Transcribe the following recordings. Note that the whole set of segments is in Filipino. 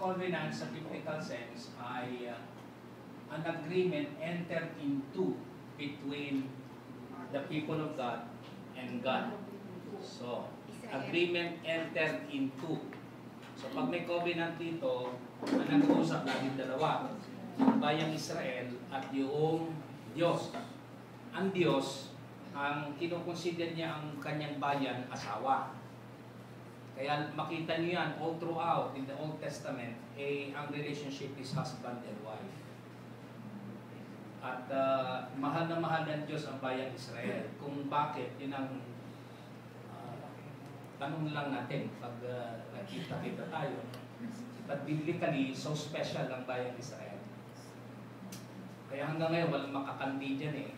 covenant sa biblical sense ay an agreement entered into between the people of God and God. So, agreement entered into. So, pag may covenant dito, ang nag-uusap natin dalawa, yung bayang Israel at yung Diyos. Ang Diyos, ang kinukonsider niya ang kanyang bayan, asawa. Kaya makita niyo yan all throughout in the Old Testament, ang relationship is husband and wife. At mahal na mahal ng Diyos ang bayang Israel. Kung bakit, yun ang tanong lang natin pag nakita-kita tayo. But biblically, so special ang bayang Israel. Kaya hanggang ngayon, walang makakandi dyan eh.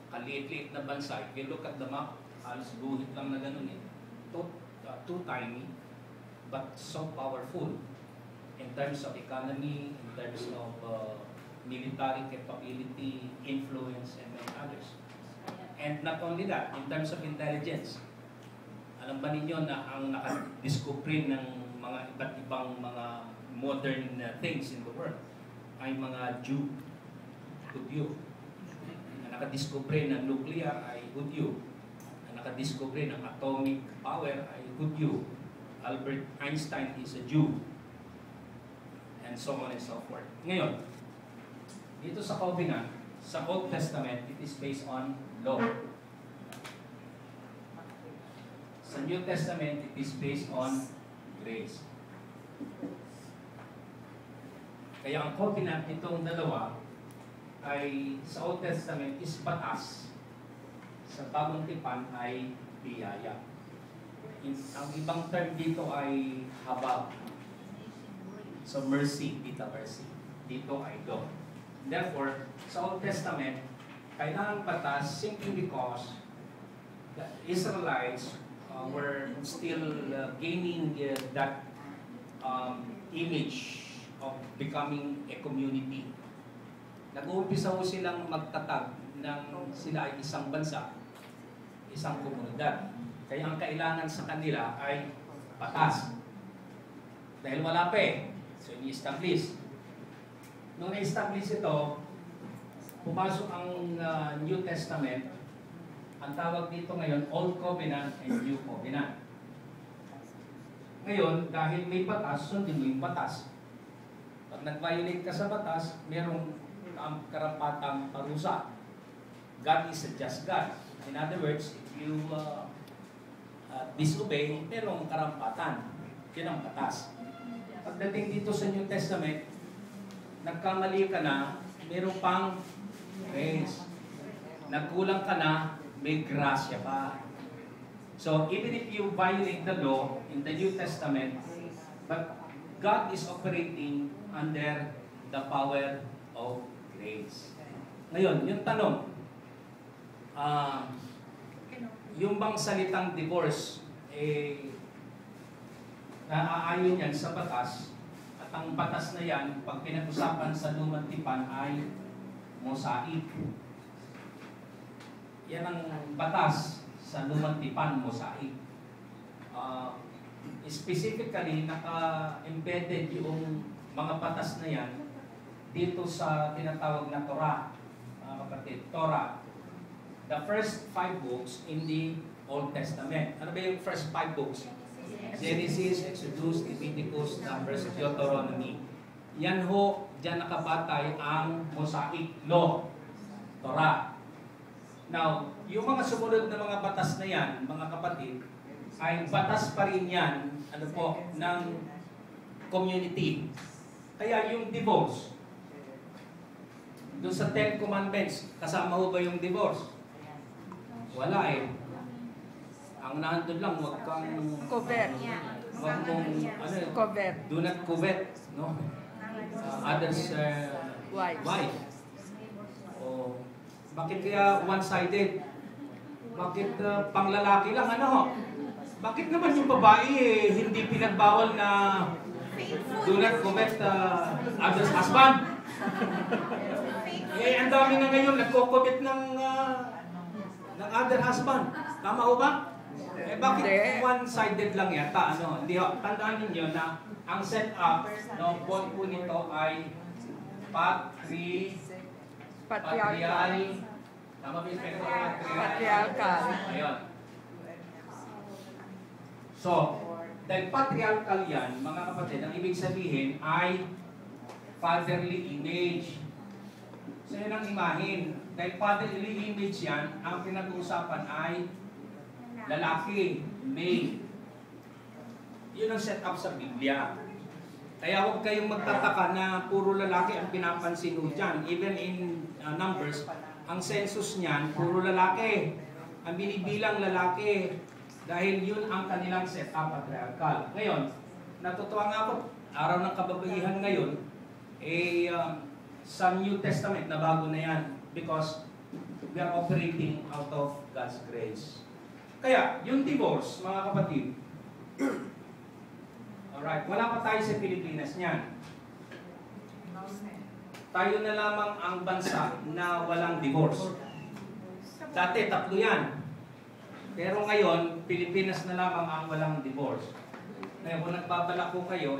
Kaliit-liit na bansa. If you look at the map, halos guhit lang na ganun eh. Too tiny, but so powerful in terms of economy, in terms of military capability, influence, and many others. And not only that, in terms of intelligence, alam ba ninyo na ang nakadiscovery ng mga iba't ibang mga modern things in the world ay mga Jew, Hudyo. Ang nakadiscovery ng nuclear ay Hudyo. Ang nakadiscovery ng atomic power ay Hudyo. Albert Einstein is a Jew. And so on and so forth. Ngayon, dito sa covenant, sa Old Testament, it is based on law. Sa New Testament, it is based on grace. Kaya ang covenant nitong dalawa ay sa Old Testament is batas. Sa Bagong Tipan ay biyaya. Ang ibang term dito ay habag. So mercy, dito mercy. Dito ay law. Therefore, sa Old Testament, kailangan batas simply because the Israelites were still gaining that image of becoming a community. Nag-uumpisa ho silang magtatag ng sila ay isang bansa, isang komunidad. Kaya ang kailangan sa kanila ay batas. Dahil wala pa eh. So, ini-establish. Nung na-establish ito, pumasok ang New Testament. Ang tawag dito ngayon, Old Covenant and New Covenant. Ngayon, dahil may batas, sundin mo yung batas. Pag nag-violate ka sa batas, merong karapatang parusa. God is a just God. In other words, if you disobey, merong karampatan. Yun ang batas. Pagdating dito sa New Testament, nagkamali ka na, merong pang grace. Nagkulang ka na, may grasya pa. So, even if you violate the law in the New Testament, but God is operating under the power of grace. Ngayon, yung tanong, yung bang salitang divorce, naaayon yan sa batas, at ang batas na yan, pag pinag-usapan sa Lumang Tipan ay mosaic. Yan ang batas sa Lumang Tipan, mosaic. Specifically, naka-embedded yung mga batas na yan dito sa tinatawag na Torah, mga kapatid, Torah. The first 5 books in the Old Testament. Ano ba yung first 5 books? Genesis, Exodus, Leviticus, Numbers, Deuteronomy. Yan ho, dyan nakabatay ang Mosaic Law, Torah. Now, yung mga sumunod na mga batas na yan, mga kapatid, ay batas pa rin yan, ano po, ng community. Kaya yung divorce, doon sa 10 Commandments, kasama ho ba yung divorce? Wala eh. Ang nandun lang, huwag kang... Covet. Huwag mong, ano, Covet. do not covet, no? Others' wife. O, bakit kaya one-sided? Bakit panglalaki lang, ano? Bakit naman yung babae hindi pinagbawal na do not covet others' husband? Ang dami na ngayon nagko-covet ng other husband. Tama ho ba? Eh bakit one-sided lang yata? Ano? Hindi ho. Tandaan ninyo na ang setup no, po nito ay patrial. Tama ba yung Patriarchal. Ayun. So, dahil patriarchal yan, mga kapatid, ang ibig sabihin ay fatherly image. So, yun ang imahin. Dahil fatherly image yan, ang pinag-uusapan ay lalaki, male. Yun ang setup sa Biblia. Kaya huwag kayong magtataka na puro lalaki ang pinapansin mo dyan. Even in Numbers, ang census niyan, puro lalaki. Ang binibilang lalaki. Dahil yun ang kanilang setup patriarchal. Ngayon, natutuwa nga ako, araw ng kababaihan ngayon, sa New Testament na bago na yan. Because we are operating out of God's grace. Kaya, yung divorce, mga kapatid, alright, wala pa tayo sa Pilipinas niyan. Tayo na lamang ang bansa na walang divorce. Dati, 3 yan. Pero ngayon, Pilipinas na lamang ang walang divorce. Ngayon, kung nagbabalak ko kayo,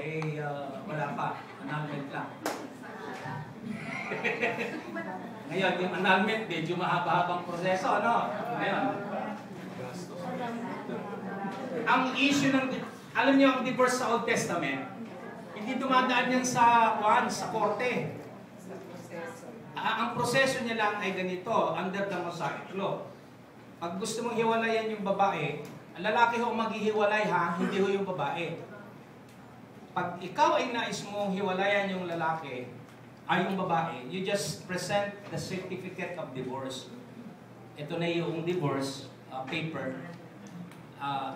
wala pa. Annulment lang. Ngayon, yung annulment, medyo mahaba-habang proseso, ano? Ngayon. Ang issue ng, alam niyo, ang divorce sa Old Testament, hindi dumadaan yan sa korte. Ang proseso niya lang ay ganito, under the Mosaic law. Pag gusto mong hiwalayan yung babae, ang lalaki ho maghihiwalay ha, hindi ho yung babae. Pag ikaw ay nais mong hiwalayan yung lalaki, ay yung babae, you just present the certificate of divorce. Ito na yung divorce paper.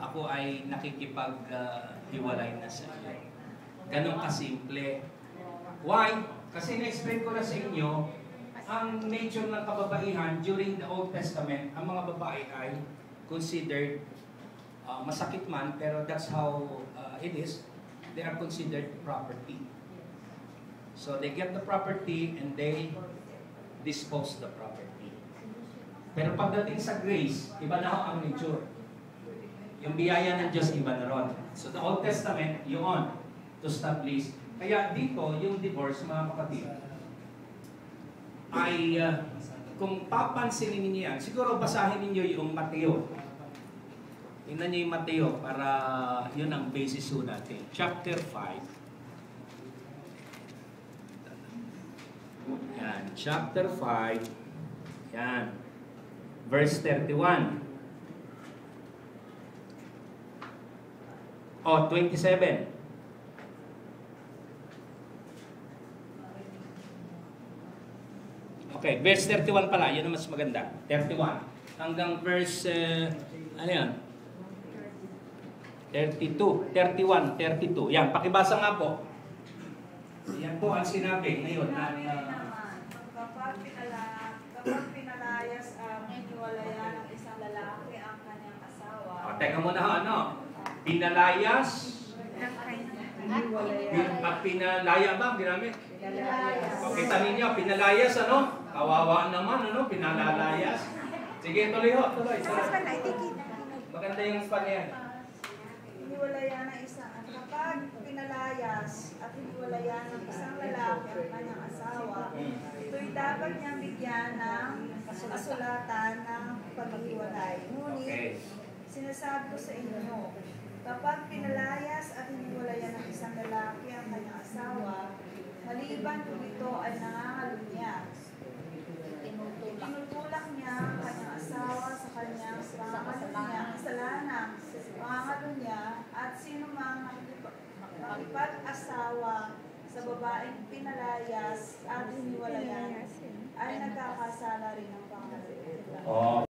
Ako ay nakikipag-hiwalay na sa iyo. Ganun kasimple. Why? Kasi na-explain ko na sa inyo, ang nature ng kababaihan during the Old Testament, ang mga babae ay considered masakit man, pero that's how it is. They are considered property. So they get the property and they dispose the property. Pero pagdating sa grace, iba na ho ang nature. Yung biyaya ng Diyos, iba na ron. So the Old Testament, yun, to establish. Kaya dito, yung divorce, mga kapatid, ay kung papansinin ninyo yan, siguro basahin ninyo yung Mateo. Tingnan niyo yung Mateo para yun ang basis ho natin. Chapter 5. Yan, chapter 5. Yan. Verse 31. O, 27. Okay, verse 31 pala, yun ang mas maganda. 31. Hanggang verse, ano yan? 32, 31, 32. Yan, pakibasa nga po. Yan po ang sinabi ngayon. Kapag pinalayas ang hiniwalayan ng isang lalaki ang kanyang asawa. Teka muna ha, ano? Pinalayas? Pinalaya ba? Ginamit? Pakita ninyo, pinalayas, ano? Kawawa naman, ano? Pinalalayas. Sige, tuloy ho, tuloy. Maganda yung span yan. Hiniwalayan ng isang, kapag pinalayas at hiniwalayan ng isang lalaki ang kanyang asawa, ito'y dapat niyang bigyan ng kasulatan ng paghiwalay. Ngunit, sinasabi ko sa inyo, kapag pinalayas at hiniwalayan ng isang lalaki ang kanyang asawa, maliban kung ito ay nangangalunya, tinutulak niya ang kanyang asawa sa kanyang kasalanan, pangangalunya, at sino mang makipag-asawa sa babaeng pinalayas at hiniwalayan ay nagkakasala rin ng pangangalunya.